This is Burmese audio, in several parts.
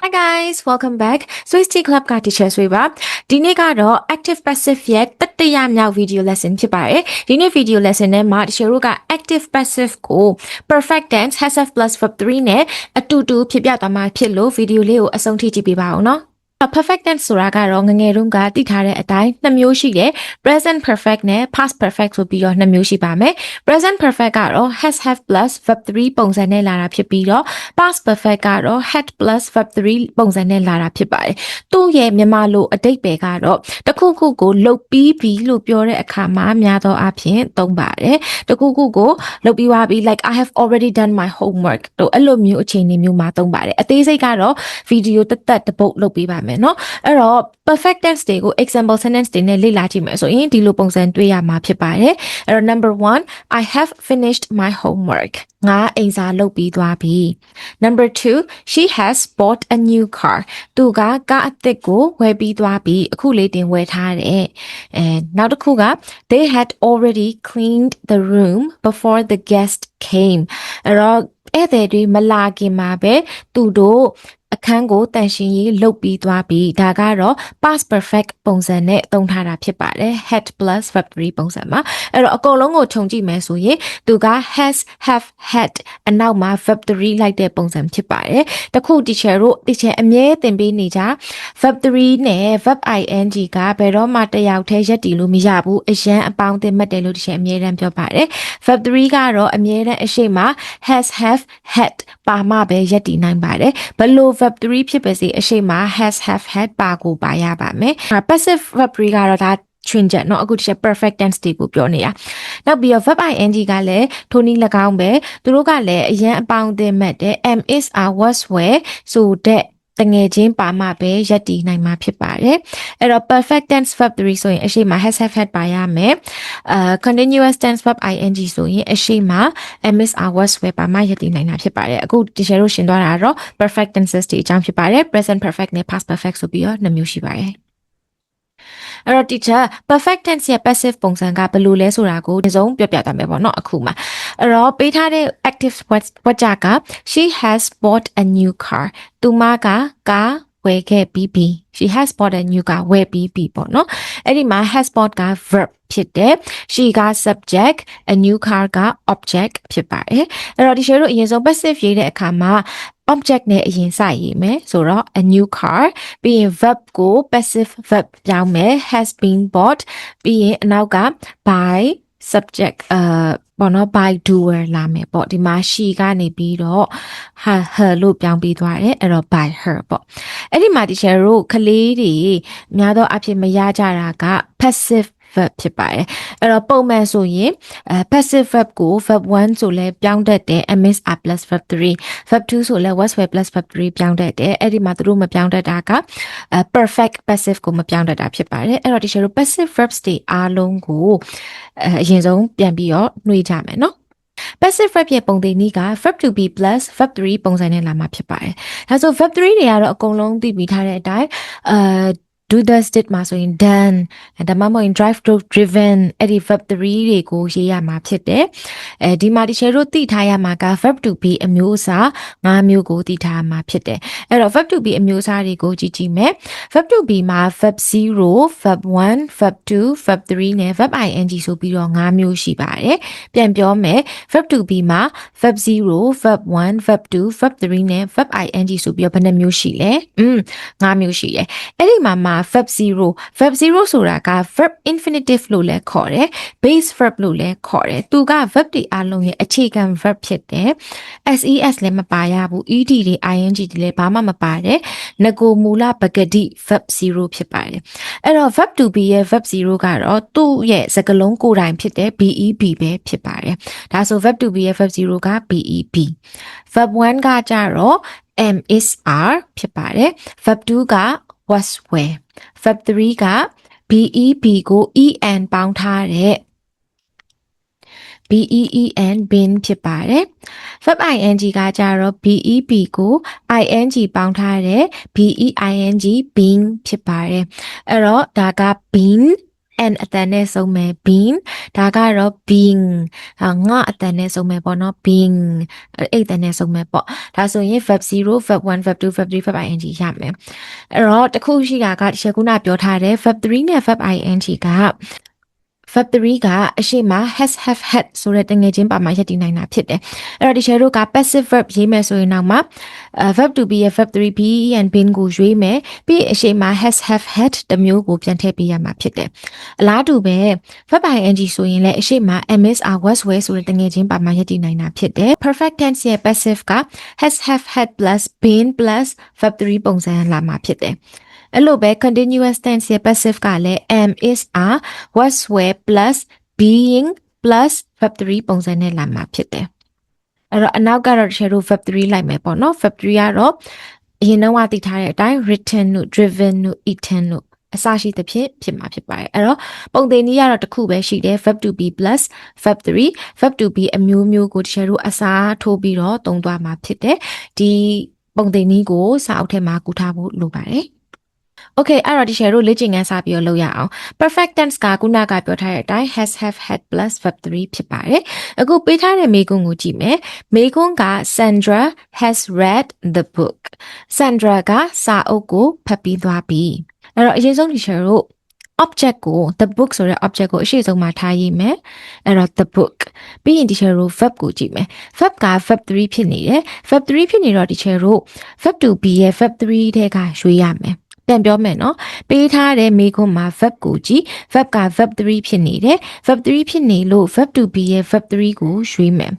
Hi guys, welcome back. Swiss Club က teacher ဆွေပါဒီနေ့ကတော့ active passive ရဲ့တတိယမြောက် video lesson ဖြစ်ပါတယ်ဒီနေ့ video lesson နဲ့မှာ teacher တို့က active passive ကို perfect tense has have plus verb 3နဲ့အတူတူဖြစ်ပြသွားမှာဖြစ်လို့ video လေးကိုအဆုံးထိကြည့်ပေးပါဦးနော်perfect tense ဆိုတာကတော့ငငယ်တုန်းကသိထားတဲ့အတိုင်းနှစ်မျိုးရှိတယ် present perfect နဲ့ past perfect ဆိုပြီးတော့နှစ်မျိုးရှိပါမယ် present perfect ကတော့ has have plus verb 3ပုံစံနဲ့လာတာဖြစ်ပြီးတော့ past perfect ကတော့ had plus verb 3ပုံစံနဲ့လာတာဖြစ်ပါတယ်သူ့ရဲ့မြန်မာလိုအဓိပ္ပာယ်ကတော့တခုခုကိုလုပ်ပြီးပြီလို့ပြောတဲ့အခါမှာများသောအားဖြင့်သုံးပါတယ်တခုခုကိုလုပ်ပြီးသွားပြီ like I have already done my homework တို့အဲ့လိုမျိုးအခြေအနေမျိုးမှာသုံးပါတယ်အသေးစိတ်ကတော့ video တပုတ်လုပ်ပေးပါမယ်နော်အဲ့တော့ perfect tense တွေကို example sentence တွေနဲ့လေ့လာကြည့်မယ်ဆိုရင်ဒီလိုပုံစံတွေ့ရမှာဖြစ်ပါတယ်အဲ့တော့ number 1 I have finished my homework ငါအိမ်စာလုပ်ပြီးသွားပြီ number 2 she has bought a new car သူကကားအသစ်ကိုဝယ်ပြီးသွားပြီအခုလေးတင်ဝယ်ထားတယ်နောက်တစ်ခုက they had already cleaned the room before the guest came အဲ့တော့ဧည့်သည်တွေမလာခင်မှာပဲသူတို့အခန်းကိုတန်ရှင်းရေးလုပ်ပြီးသွားပြီဒါကတော့ past perfect ပုံစံနဲ့သုံးထားတာဖြစ်ပါတယ် had plus verb 3ပုံစံမှာအဲ့တော့အကုန်လုံးကိုခြုံကြည့်မယ်ဆိုရင်သူက has have had အနောက်မှာ verb 3လိုက်တဲ့ပုံစံဖြစ်ပါတယ်တခု teacher အမြဲသင်ပေးနေကြ verb 3နဲ့ verb ing ကဘယ်တော့မှတယောက်တည်းရက်တည်လို့မရဘူးအရန်အပေါင်းသင်မှတ်တယ်လို့ teacher အမြဲတမ်းပြောပါတယ် verb 3ကတော့အမြဲတမ်းအရှိမ has have had ပါမှပဲရက်တည်နိုင်ပါတယ်ဘလို့ verb 3ဖြစ်ပါစေအရှိမ has have had ပါကိုပါရပါမယ် passive verb 3ကတော့ဒါချွင်ချက်เนาะအခုဒီ perfect tense တွေကိုပြောနေတာနောက်ပြီးတော့ verb ing ကလည်းထိုနည်း၎င်းပဲသူတို့ကလည်းအရန်အပေါင်းအသင်းမှတ်တယ် am is are was were ဆိုတဲ့တငယ်ချင်းပါမှပဲရက်တည်နိုင်မှာဖြစ်ပါတယ်အဲ့တော့ perfect tense verb 3ဆိုရင်အရှိမ has have had ပါရမယ် continuous tense verb ing ဆိုရင်အရှိမ am is are was were ပါမှရက်တည်နိုင်တာဖြစ်ပါတယ်အခု teacher တို့ရှင်းသွားတာကတော့ perfect tenses တွေအကြောင်းဖြစ်ပါတယ် present perfect နဲ့ past perfect ဆိုပြီးတော့နှစ်မျိုးရှိပါတယ်အဲ့တော့ teacher perfect tense ရဲ့ passive ပုံစံကဘယ်လိုလဲဆိုတာကိုဒီစုံပြောပြသွားမယ်ပေါ့နော်အခုမှာအဲ့တော့ပေးထားတဲ့ active word က she has bought a new car သူမကကားဝယ်ခဲ့ပြီးပြီ she has bought a new car ဝယ်ပြီးပြီပေါ့နော်အဲ့ဒီမှာ has bought က verb ဖြစ်တယ် she က subject a new car က object ဖြစ်ပါတယ်အဲ့တော့ဒီရှယ်တို့အရင်ဆုံး passive ရေးတဲ့အခါမှာ object နဲ့အရင်စရေးမယ်ဆိုတော့ a new car ပြီးရင် verb ကို passive verb ပြောင်းမယ် has been bought ပြီးရင်အနောက်က by subject ပေါ့နော် by doer လာမယ်ပေါ့ဒီမှာ she ကနေပြီးတော့ her လို့ပြောင်းပြီးသွားတယ်အဲ့တော့ by her ပေါ့အဲ့ဒီမှာ teacher တို့ကလေးတွေများသောအားဖြင့်မရကြတာက passive verb ဖြစ်ပါတယ်အဲ့တော့ပုံမှန်ဆိုရင်passive verb ကို verb 1ဆိုလဲပြောင်းတတ်တယ် am is are plus verb 3 verb 2ဆိုလဲ was were plus verb 3ပြောင်းတတ်တယ်အဲ့ဒီမှာသူတို့မပြောင်းတတ်တာက perfect passive ကိုမပြောင်းတတ်တာဖြစ်ပါတယ်အဲ့တော့ teacher တို့ passive verbs တွေအားလုံးကိုအရင်ဆုံးပြန်ပြီးတော့နှွေးကြမယ်နော်passive verb ရဲ့ပုံသဏ္ဍာန်က verb to be plus verb 3ပုံစံနဲ့လာမှာဖြစ်ပါတယ်ဒါဆို verb 3တွေကတော့အကုန်လုံးသိပြီးထားတဲ့အတိုင်းdo does did မှာဆိုရင် done ဒါမှမဟုတ်ရင် drive drove driven အဲ့ဒီ verb 3တွေကိုရေးရမှာဖြစ်တယ်ဒီမှာ teacher တို့သိထားရမှာက verb to be အမျိုးအစား5မျိုးကိုသိထားမှာဖြစ်တယ်အဲ့တော့ verb to be အမျိုးအစားတွေကိုကြည့်မယ် verb to be မှာ verb 0 verb 1 verb 2 verb 3နဲ့ verb ing ဆိုပြီးတော့5မျိုးရှိပါတယ်ပြန်ပြောမယ် verb to be မှာ verb 0 verb 1 verb 2 verb 3နဲ့ verb ing ဆိုပြီးတော့ဘယ်နှမျိုးရှိလဲ5မျိုးရှိတယ်အဲ့ဒီမှာverb 0ဆိုတာက verb infinitive လို့လည်းခေါ်တယ် base verb လို့လည်းခေါ်တယ်သူက verb တွေအလုံးရဲ့အခြေခံ verb ဖြစ်တယ် ses လည်းမပါရဘူး ed တွေ ing တွေလည်းဘာမှမပါတယ်ငကိုမူလပကတိ verb 0ဖြစ်ပါတယ်အဲ့တော့ verb to be ရဲ့ verb 0ကတော့သူ့ရဲ့စကားလုံးကိုယ်တိုင်ဖြစ်တဲ့ beb ပဲဖြစ်ပါတယ်ဒါဆို verb to be ရဲ့ verb 0က beb verb 1ကကြတော့ am is are ဖြစ်ပါတယ် verb 2ကwas were verb 3က beb ကို en ပေါင်းထားတဲ့ been been ဖြစ်ပါတယ် verb ing ကကြတော့ beb ကို ing ပေါင်းထားတဲ့ being been ဖြစ်ပါတယ်အဲ့တော့ဒါက been n အတန်နဲ့ဆုံးမယ် been ဒါကတော့ being ငါအတန်နဲ့ဆုံးမယ်ပေါ့နော် being အဲ့အတန်နဲ့ဆုံးမယ်ပေါ့ဒါဆိုရင် verb 0 verb 1 verb 2 verb 3 verb ing ရမယ်အဲ့တော့တခုရှိတာကဒီခုနပြောထားတယ် verb 3နဲ့ verb ing ကverb 3ကအရှိမ has have had ဆိုတဲ့တငယ်ချင်းပါမှာရပ်တည်နိုင်တာဖြစ်တယ်အဲ့တော့ဒီ share တို့က passive verb ရေးမယ်ဆိုရင်တော့မှverb to be ရဲ့ verb 3 be and been ကိုရွေးမယ်ပြီးအရှိမ has have had တမျိုးကိုပြန်ထည့်ပေးရမှာဖြစ်တယ်အလားတူပဲ verb ing ဆိုရင်လည်းအရှိမ ms are was were ဆိုတဲ့တငယ်ချင်းပါမှာရပ်တည်နိုင်တာဖြစ်တယ် perfect tense ရဲ့ passive က has have had plus been plus verb 3ပုံစံလာမှာဖြစ်တယ်အဲ့လိုပဲ continuous tense ရဲ့ passive ကလည်း am is are was were plus being plus verb 3ပုံစံနဲ့လာမှာဖြစ်တယ်အဲ့တော့အနောက်ကတော့ share verb 3လိုက်မယ်ပေါ့နော် verb 3ကတော့အရင်တော့သိထားတဲ့အတိုင်း written တို့ driven တို့ eaten တို့အစရှိသဖြင့်ဖြစ်မှာဖြစ်ပါတယ်အဲ့တော့ပုံသင်နည်းကတော့တစ်ခုပဲရှိတယ် verb to be plus verb 3 verb to be အမျိုးမျိုးကို share တို့အစားထိုးပြီးတော့သုံးသွားမှာဖြစ်တယ်ဒီပုံသင်နည်းကိုစာအုပ်ထဲမှာကူထားဖို့လိုပါတယ်Okay အဲ့တော့ဒီ share တို့လေ့ကျင့်ခန်းစပြီးတော့လုပ်ရအောင် perfect tense ကခုနကပြောထားတဲ့အတိုင်း has have had plus verb 3ဖြစ်ပါတယ်အခုပေးထားတဲ့မေးခွန်းကိုကြည့်မယ်မေးခွန်းက Sandra has read the book Sandra ကစာအုပ်ကိုဖတ်ပြီးသွားပြီအဲ့တော့အရင်ဆုံးဒီ share တို့ object ကို the book ဆိုတဲ့ object ကိုအရှိဆုံးမှာထားရေးမယ်အဲ့တော့ the book ပြီးရင်ဒီ share တို့ verb ကိုကြည့်မယ် verb က verb 3ဖြစ်နေတယ် verb 3ဖြစ်နေတော့ဒီ share တို့ verb to be ရဲ့ verb 3ထဲကရွေးရမယ်ပြန်ပြောမယ်နော်ပေးထားတဲ့မေးခွန်းမှာ verb ကိုကြည့် verb က verb 3ဖြစ်နေတယ် verb 3ဖြစ်နေလို့ verb to be ရဲ့ verb 3ကိုရွေးမယ်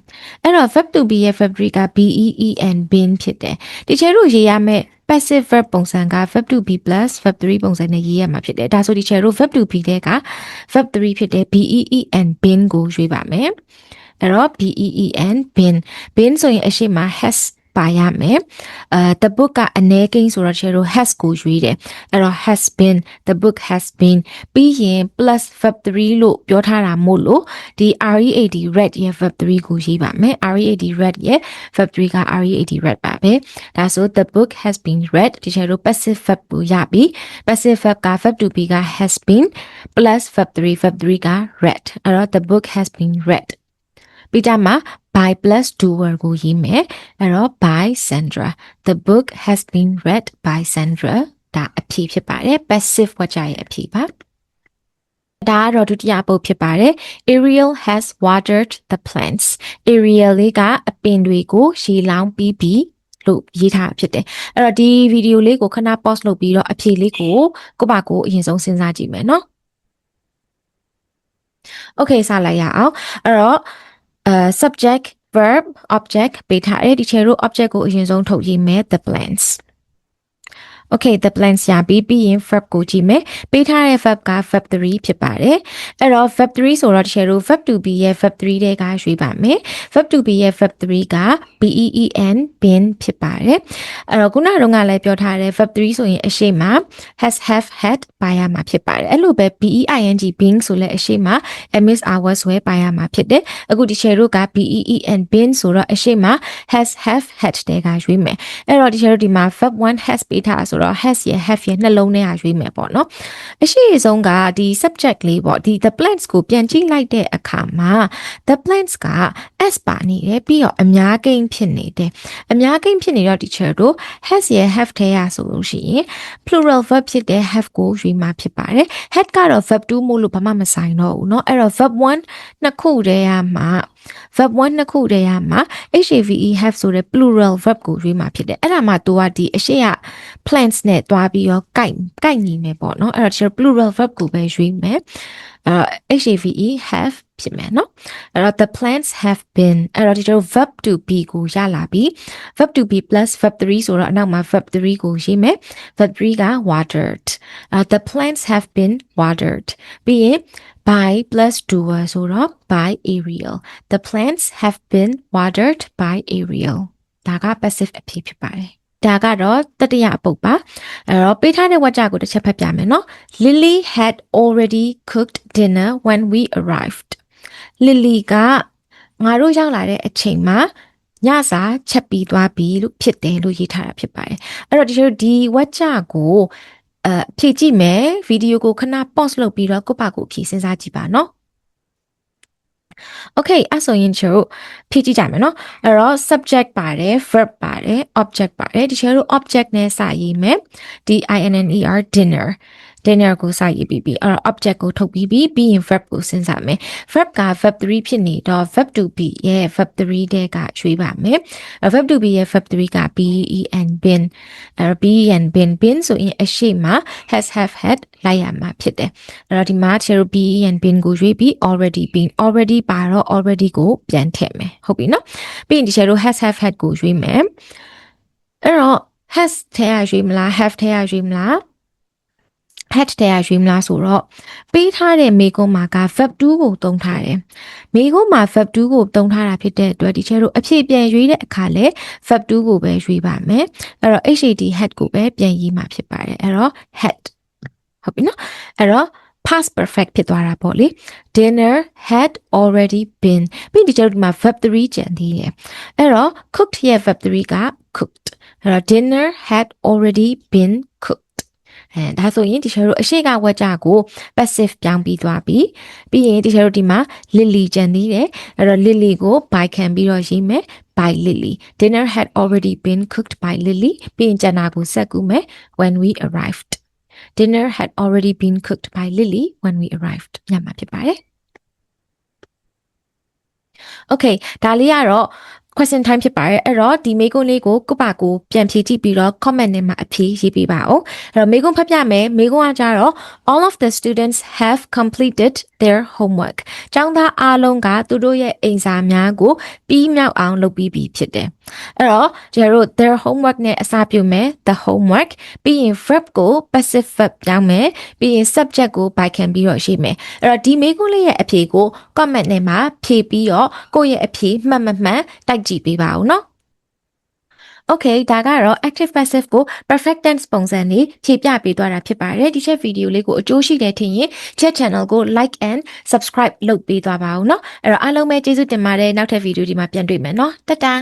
အဲ့တော့ verb to be ရဲ့ verb 3က been been ဖြစ်တယ်ဒီချေတို့ရေးရမယ် passive verb ပုံစံက verb to be plus verb 3ပုံစံနဲ့ရေးရမှာဖြစ်တယ်ဒါဆိုဒီချေတို့ verb to be တဲ့က verb 3ဖြစ်တဲ့ been been ကိုရွေးပါမယ်အဲ့တော့ been been ဆိုရင်အရှိမ hasပါရမယ်the book ကအနည်းကိန်းဆိုတော့ကျတော့ has ကိုရွေးတယ်အဲ့တော့ has been the book has been ပြီးရင် plus verb 3လို့ပြောထားတာမို့လို့ဒီ read read ရဲ့ verb 3ကိုရေးပါမယ် read read ရဲ့ verb 3က read read ပါပဲဒါဆို the book has been read ဒီကျတော့ passive verb ကိုရပြီ passive verb က verb to be က has been plus verb 3က read အဲ့တော့ the book has been readပြီးကြမှာ by plus doer ကိုရေးမယ်အဲ့တော့ by Sandra the book has been read by Sandra ဒါအဖြေဖြစ်ပါတယ် passive ဝကြရဲ့အဖြေပါဒါကတော့ဒုတိယပုဒ်ဖြစ်ပါတယ် Ariel has watered the plants Ariel လေးကအပင်တွေကိုရေလောင်းပြီးပြီလို့ရေးထားဖြစ်တယ်အဲ့တော့ဒီဗီဒီယိုလေးကိုခဏ pause လုပ်ပြီးတော့အဖြေလေးကိုကိုပါကိုအရင်ဆုံးစဉ်းစားကြည့်မယ်နော် Okay စလိုက်ရအောင်အဲ့တော့subject verb object ပေးထားတယ်ဒီချေတို့ object ကိုအရင်ဆုံးထုတ်ရေးမယ် the plants Okay the plants ရပြီးရင် verb ကိုကြည့်မယ်ပေးထားတဲ့ verb က verb 3ဖြစ်ပါတယ်အဲ့တော့ verb 3ဆိုတော့ဒီချေတို့ verb to be ရဲ့ verb 3တဲ့ကရွေးပါမယ် verb to be ရဲ့ verb 3က been been ဖြစ်ပါတယ်အဲ့တော့ခုနကတော့ငါလည်းပြောထားတယ် verb 3ဆိုရင်အရှိမ has have had ပါရမှာဖြစ်ပါတယ်အဲ့လိုပဲ being being ဆိုလည်းအရှိမ ms are was were ပါရမှာဖြစ်တယ်အခုဒီချေတို့က been been ဆိုတော့အရှိမ has have had တဲ့ကရွေးမယ်အဲ့တော့ဒီချေတို့ဒီမှာ verb 1 has ပေးထားဆိုတော့ has ရ have ရနှလုံးထဲကရွေးမယ်ပေါ့နော်အရှိဆုံးကဒီ subject လေးပေါ့ဒီ the plants ကိုပြန်ကြည့်လိုက်တဲ့အခါမှာ the plants က s ပါနေတယ်ပြီးတော့အများကိန်းဖြစ်နေတယ်အများကိန်းဖြစ်နေတော့ teacher တို့ has ရ have ထဲရဆိုလို့ရှိရင် plural verb ဖြစ်တဲ့ have ကိုရွေးမှာဖြစ်ပါတယ် had ကတော့ verb 2မို့လို့ဘာမှမဆိုင်တော့ဘူးเนาะအဲ့တော့ verb 1နှစ်ခုတည်းရမှာ verb 1နှစ်ခုတည်းရမှာ have ဆိုတဲ့ plural verb ကိုရွေးမှာဖြစ်တယ်အဲ့ဒါမှသူကဒီအရှိရ plants နဲ့တွားပြီးတော့ကိုက်ညီမယ်ပေါ့နော်အဲ့တော့ plural verb ကိုပဲရွေးမယ်have ဖြစ်မယ်နော်အဲ့တော့ the plants have been အဲ့တော့ဒီလို verb to be ကိုရလာပြီ verb to be plus verb 3ဆိုတော့အနောက်မှာ verb 3ကိုရေးမယ် verb 3က watered the plants have been watered ပြီးရင် by plus doer ဆိုတော့ by Ariel the plants have been watered by Ariel ဒါက passive အဖြစ်ဖြစ်ပါတယ်ဒါကတော့တတိယအပုဒ်ပါအဲ့တော့ပေးထားတဲ့ဝါကျကိုတစ်ချက်ဖတ်ပြမယ်နော် Lily had already cooked dinner when we arrived Lily ကငါတို့ရောက်လာတဲ့အချိန်မှာညစာချက်ပြီးသွားပြီလို့ဖြစ်တယ်လို့ရေးထားတာဖြစ်ပါတယ်အဲ့တော့ဒီဝါကျကို ဖြည့်ကြည့်မယ်ဗီဒီယိုကိုခဏ pause လုပ်ပြီးတော့ကိုယ့်ဘာကိုဖြည့်စဉ်းစားကြည့်ပါနော် Okay အဲ့ဆိုရင်ကျတို့ဖြည့်ကြည့်ကြမယ်နော်အဲ့တော့ subject ပါတယ် verb ပါတယ် object ပါတယ်ဒီကျတို့ object နဲ့စရေးမယ်ဒီ INNER dinner ကိုစရေးပြီးပြီအဲ့တော့ object ကိုထုတ်ပြီးပြီးရင် verb ကိုစဉ်းစားမယ် verb က verb 3ဖြစ်နေတော့ verb to be ရဲ့ verb 3တဲ့ကရွေးပါမယ် verb to be ရဲ့ verb 3က been been been ဆိုရင်အရှိမ has have had လိုက်ရမှာဖြစ်တယ်အဲ့တော့ဒီမှာကျတို့ been been ကိုရွေးပြီး already ပါတော့ already ကိုပြန်ထည့်မယ်ဟုတ်ပြီနော်ပြီးရင်ဒီကျတို့ has have had ကိုရွေးမယ်အဲ့တော့ has ထဲရရွေးမလား have ထဲရရွေးမလားhad တဲ့ရွေးမလားဆိုတော့ပေးထားတဲ့မေကုန်းမှာက verb 2ကိုသုံးထားတယ်။မေကုန်းမှာ verb 2ကိုသုံးထားတာဖြစ်တဲ့အတွက်ဒီချက်တို့အဖြစ်ပြန်ရွေးတဲ့အခါလဲ verb 2ကိုပဲရွေးပါမယ်။အဲ့တော့ had ကိုပဲပြန်ရေးမှာဖြစ်ပါတယ်။အဲ့တော့ had ဟုတ်ပြီနော်။အဲ့တော့ past perfect ဖြစ်သွားတာပေါ့လေ။ Dinner had already been ပြီးဒီချက်တို့ဒီမှာ verb 3ကျန်သေးတယ်။အဲ့တော့ cooked ရဲ့ verb 3က cooked အဲ့တော့ dinner had already been cookedဒါဆိုရင်ဒီကျတို့အရှိကဝက်ကြကို passive ပြောင်းပြီးသွားပြီပြီးရင်ဒီကျတို့ဒီမှာ Lily ကျန်သေးတယ်အဲ့တော့ Lily ကို by ခံပြီးတော့ရေးမယ် by Lily dinner had already been cooked by Lily ပြီးရင်ကျန်တာကိုဆက်ကူမယ် when we arrived dinner had already been cooked by Lily when we arrived ညမှာဖြစ်ပါတယ် Okay ဒါလေးကတော့question time ဖြစ်ပါတယ်အဲ့တော့ဒီမေးခွန်းလေးကိုကိုပါကိုပြန်ဖြေကြည့်ပြီးတော့ comment နဲ့မှာအဖြေရေးပေးပါဦးအဲ့တော့မေးခွန်းဖတ်ပြမယ်မေးခွန်းကကြတော့ all of the students have completed their homework ကျောင်းသားအားလုံးကသူတို့ရဲ့အိမ်စာများကိုပြီးမြောက်အောင်လုပ်ပြီးပြီဖြစ်တယ်အဲ့တော့ကျတို့ their homework နဲ့အစပြုမယ် the homework ပြီးရင် verb ကို passive verb ပြောင်းမယ်ပြီးရင် subject ကို by ခံပြီးတော့ရေးမယ်အဲ့တော့ဒီမေးခွန်းလေးရဲ့အဖြေကို comment နဲ့မှာဖြေပြီးတော့ကိုယ့်ရဲ့အဖြေမှန်တိုက်ကြည့်ပေးပါဦးနော် Okay ဒါကတော့ active passive ကို perfect tense ပုံစံနဲ့ဖြည့်ပြပေးသွားတာဖြစ်ပါတယ်ဒီချက်ဗီဒီယိုလေးကိုအကျိုးရှိတယ်ထင်ရင် chat channel ကို like and subscribe လုပ်ပေးသွားပါဦးเนาะအဲ့တော့အားလုံးပဲကျေးဇူးတင်ပါတယ်နောက်ထပ်ဗီဒီယိုဒီမှာပြန်တွေ့မယ်เนาะတတာ